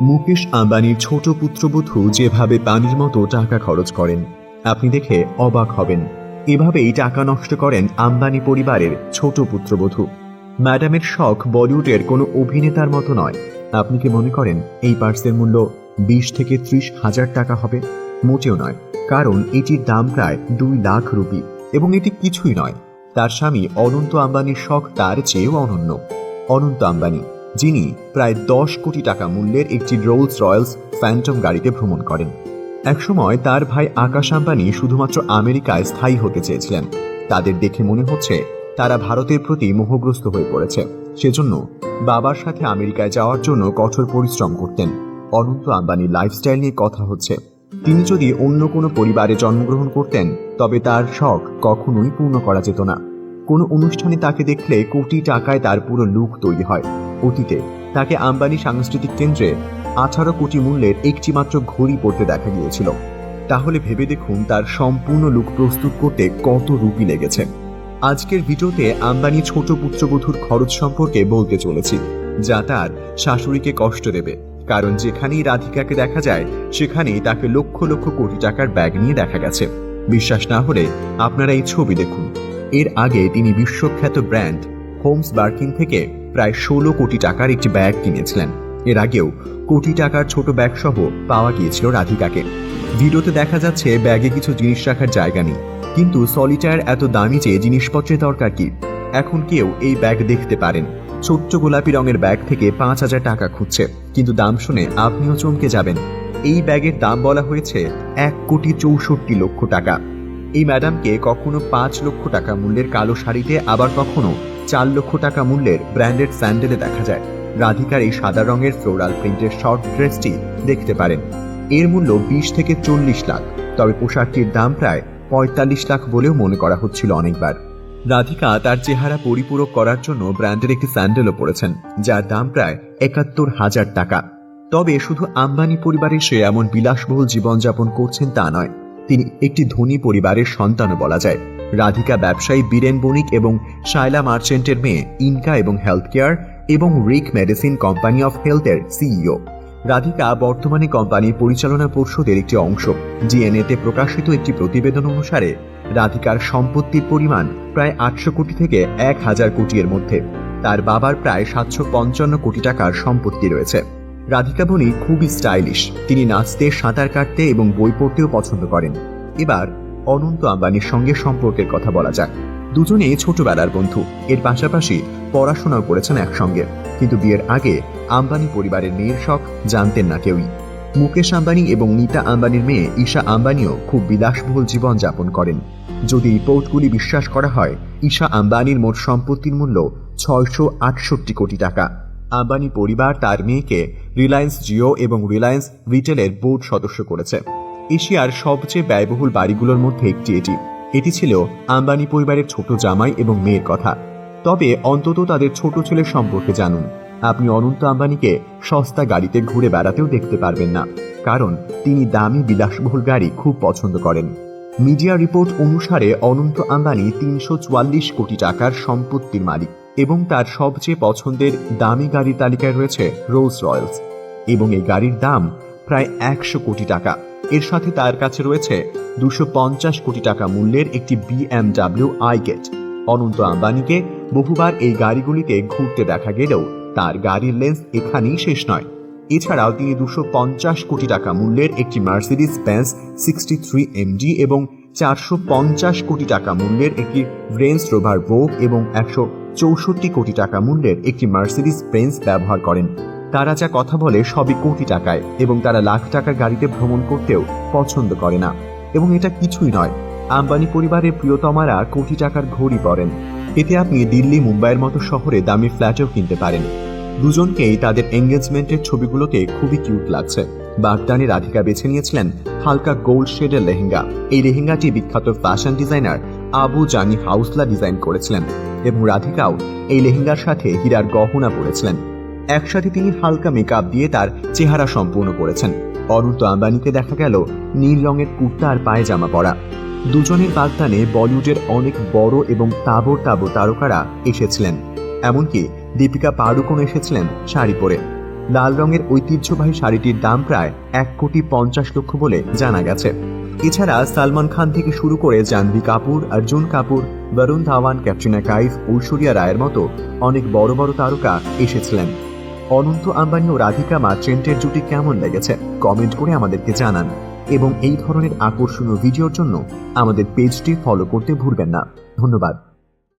মুকেশ আম্বানির ছোট পুত্রবধূ যেভাবে পানির মতো টাকা খরচ করেন, আপনি দেখে অবাক হবেন। এভাবেই টাকা নষ্ট করেন আম্বানি পরিবারের ছোট পুত্রবধূ। ম্যাডামের শখ বলিউডের কোনো অভিনেতার মতো নয়। আপনি কি মনে করেন এই পার্সের মূল্য 20 থেকে 30 হাজার টাকা হবে? মোটেও নয়, কারণ এটির দাম প্রায় 2 লাখ রুপি। এবং এটি কিছুই নয়, তার স্বামী অনন্ত আম্বানির শখ তার চেয়েও অনন্য। অনন্ত আম্বানি, যিনি প্রায় 10 কোটি টাকা মূল্যের একটি রোলস রয়েলস ফ্যান্টম গাড়িতে ভ্রমণ করেন। একসময় তার ভাই আকাশ আম্বানি শুধুমাত্র আমেরিকায় স্থায়ী হতে চেয়েছিলেন। তাদের দেখে মনে হচ্ছে তারা ভারতের প্রতি মোহগ্রস্ত হয়ে পড়েছে। সেজন্য বাবার সাথে আমেরিকায় যাওয়ার জন্য কঠোর পরিশ্রম করতেন। অনন্ত আম্বানির লাইফস্টাইল নিয়ে কথা হচ্ছে। তিনি যদি অন্য কোনো পরিবারে জন্মগ্রহণ করতেন, তবে তার শখ কখনোই পূর্ণ করা যেত না। কোনো অনুষ্ঠানে তাকে দেখলে কোটি টাকায় তার পুরো লুক তৈরি হয়। অতীতে তাকে আম্বানি সাংস্কৃতিক কেন্দ্রে 18 কোটি মূল্যের একটি মাত্র ঘড়ি পরতে দেখা গিয়েছিল। তাহলে ভেবে দেখুন তার সম্পূর্ণ লুক প্রস্তুত করতে কত রুপি লেগেছে। আজকের ভিডিওতে আম্বানি ছোট পুত্রবধূর খরচ সম্পর্কে বলতে চলেছি, যা তার শাশুড়িকে কষ্ট দেবে। কারণ যেখানেই রাধিকাকে দেখা যায়, সেখানেই তাকে লক্ষ লক্ষ কোটি টাকার ব্যাগ নিয়ে দেখা গেছে। বিশ্বাস না হলে আপনারা এই ছবি দেখুন। এর আগে তিনি বিশ্বখ্যাত ব্র্যান্ড হোমস বার্কিন থেকে প্রায় 16 কোটি টাকার একটি ব্যাগ কিনেছিলেন। এর আগেও কোটি টাকার ছোট ব্যাগ সহ পাওয়া গিয়েছিল রাধিকাকে। ভিডিওতে দেখা যাচ্ছে ব্যাগে কিছু জিনিস রাখার জায়গা নেই, কিন্তু সলিটায়ার এত দামি যে জিনিসপত্রের দরকার কি? এখন কেউ এই ব্যাগ দেখতে পারেন, ছোট্ট গোলাপি রঙের ব্যাগ থেকে 5,000 টাকা খুঁজছে, কিন্তু দাম শুনে আপনিও চমকে যাবেন। এই ব্যাগের দাম বলা হয়েছে 1,64,00,000 টাকা। এই ম্যাডামকে কখনো 5 লক্ষ টাকা মূল্যের কালো শাড়িতে, আবার কখনো 4 লক্ষ টাকা মূল্যের ব্র্যান্ডেড স্যান্ডেলে দেখা যায়। রাধিকার এই সাদা রঙের ফ্লোরাল প্রিন্টের শর্ট ড্রেসটি দেখতে পারেন, এর মূল্য 20 থেকে 40 লাখ। তবে পোশাকটির দাম প্রায় 45 লাখ বলেও মনে করা হচ্ছিল অনেকবার। রাধিকা তার চেহারা পরিপূরক করার জন্য ব্র্যান্ডের একটি স্যান্ডেলও পরেছেন, যার দাম প্রায় 71,000 টাকা। তবে শুধু আম্বানি পরিবারে সে এমন বিলাসবহুল জীবনযাপন করছেন তা নয়, তিনি একটি ধনী পরিবারের সন্তানও বলা যায়। রাধিকা ব্যবসায়ী বীরেন বণিক এবং শায়লা মার্চেন্টের মেয়ে ইনকা এবং হেলথ কেয়ার এবং রিক মেডিসিন কোম্পানি অফ হেলথের সিইও। রাধিকা বর্তমানে কোম্পানির পরিচালনা পর্ষদের একটি অংশ। ডিএনএতে প্রকাশিত একটি প্রতিবেদন অনুসারে রাধিকার সম্পত্তির পরিমাণ প্রায় 800 কোটি থেকে 1,000 কোটির মধ্যে। তার বাবার প্রায় 755 কোটি টাকার সম্পত্তি রয়েছে। রাধিকা বণিক খুবই স্টাইলিশ। তিনি নাচতে, সাঁতার কাটতে এবং বই পড়তেও পছন্দ করেন। এবার অনন্ত আম্বানির সঙ্গে সম্পর্কের কথা বলা যাক। দুজনেই ছোটবেলার বন্ধু। এর পাশাপাশি পড়াশোনাও করেছেন একসঙ্গে। কিন্তু বিয়ের আগে আম্বানি পরিবারের মেয়ের শখ জানতেন না কেউই। মুকেশ আম্বানি এবং নীতা আম্বানির মেয়ে ঈশা আম্বানিও খুব বিলাসবহুল জীবন যাপন করেন। যদি রিপোর্টগুলি বিশ্বাস করা হয়, ঈশা আম্বানির মোট সম্পত্তির মূল্য 668 কোটি টাকা। আম্বানি পরিবার তার মেয়েকে রিলায়েন্স জিও এবং রিলায়েন্স রিটেলের বোর্ড সদস্য করেছে। এশিয়ার সবচেয়ে ব্যয়বহুল বাড়িগুলোর মধ্যে একটি এটি ছিল আম্বানি পরিবারের ছোট জামাই এবং মেয়ের কথা। তবে অন্তত তাদের ছোট ছেলের সম্পর্কে জানুন। আপনি অনন্ত আম্বানিকে সস্তা গাড়িতে ঘুরে বেড়াতেও দেখতে পারবেন না, কারণ তিনি দামি বিলাসবহুল গাড়ি খুব পছন্দ করেন। মিডিয়া রিপোর্ট অনুসারে অনন্ত আম্বানি 344 কোটি টাকার সম্পত্তির মালিক এবং তার সবচেয়ে পছন্দের দামি গাড়ির তালিকায় রয়েছে রোলস রয়েলস, এবং এই গাড়ির দাম প্রায় 100 কোটি টাকা। এর সাথে তার কাছে রয়েছে 250 কোটি টাকা মূল্যের একটি BMW i-Jet। অনন্ত আম্বানিকে বহুবার এই গাড়িগুলিতে ঘুরতে দেখা গেলেও তার গাড়ির লেন্স এখানেই শেষ নয়। এছাড়াও তিনি 250 কোটি টাকা মূল্যের একটি মার্সিডিজ বেঞ্জ 63 MG এবং 450 কোটি টাকা মূল্যের একটি রেঞ্জ রোভার ভোগ এবং 164 কোটি টাকা মূল্যের একটি মার্সিডিজ বেঞ্জ ব্যবহার করেন। তারা যা কথা বলে সবই কোটি টাকায়, এবং তারা লাখ টাকার গাড়িতে ভ্রমণ করতেও পছন্দ করে না। এবং এটা কিছুই নয়, আম্বানি পরিবারের প্রিয়তমারা কোটি টাকার ঘড়ি পরেন। এতে আপনি দিল্লি, মুম্বাইয়ের মতো শহরে দামি ফ্ল্যাটও কিনতে পারেন। দুজনকেই তাদের এঙ্গেজমেন্টের ছবিগুলোতে খুবই কিউট লাগছে। বাগদানে রাধিকা বেছে নিয়েছিলেন হালকা গোল্ড শেডের লেহেঙ্গা। এই লেহেঙ্গাটি বিখ্যাত ফ্যাশন ডিজাইনার আবু জানি হাউসলা ডিজাইন করেছিলেন, এবং রাধিকাও এই লেহেঙ্গার সাথে হীরার গহনা পরেছিলেন। একসাথে তিনি হালকা মেকআপ দিয়ে তার চেহারা সম্পূর্ণ করেছেন। অনন্ত আম্বানিকে দেখা গেল নীল রঙের কুর্তা আর পায়জামা পরা। দুজনের বাগদানে বলিউডের অনেক বড় এবং তাবর তাবর তারকারা এসেছিলেন। এমনকি দীপিকা পাড়ুকোন এসেছিলেন শাড়ি পরে। লাল রঙের ঐতিহ্যবাহী শাড়িটির দাম প্রায় 1,50,00,000 বলে জানা গেছে। এছাড়া সালমান খান থেকে শুরু করে জাহ্নবী কাপুর, অর্জুন কাপুর, বরুণ ধাওয়ান, ক্যাটরিনা কাইফ, ঐশ্বরিয়া রায়ের মতো অনেক বড় বড় তারকা এসেছিলেন। অনন্ত আম্বানি ও রাধিকা মার্চেন্টের জুটি কেমন লেগেছে কমেন্ট করে আমাদেরকে জানান এবং এই ধরনের আকর্ষণীয় ভিডিওর জন্য আমাদের পেজটি ফলো করতে ভুলবেন না। ধন্যবাদ।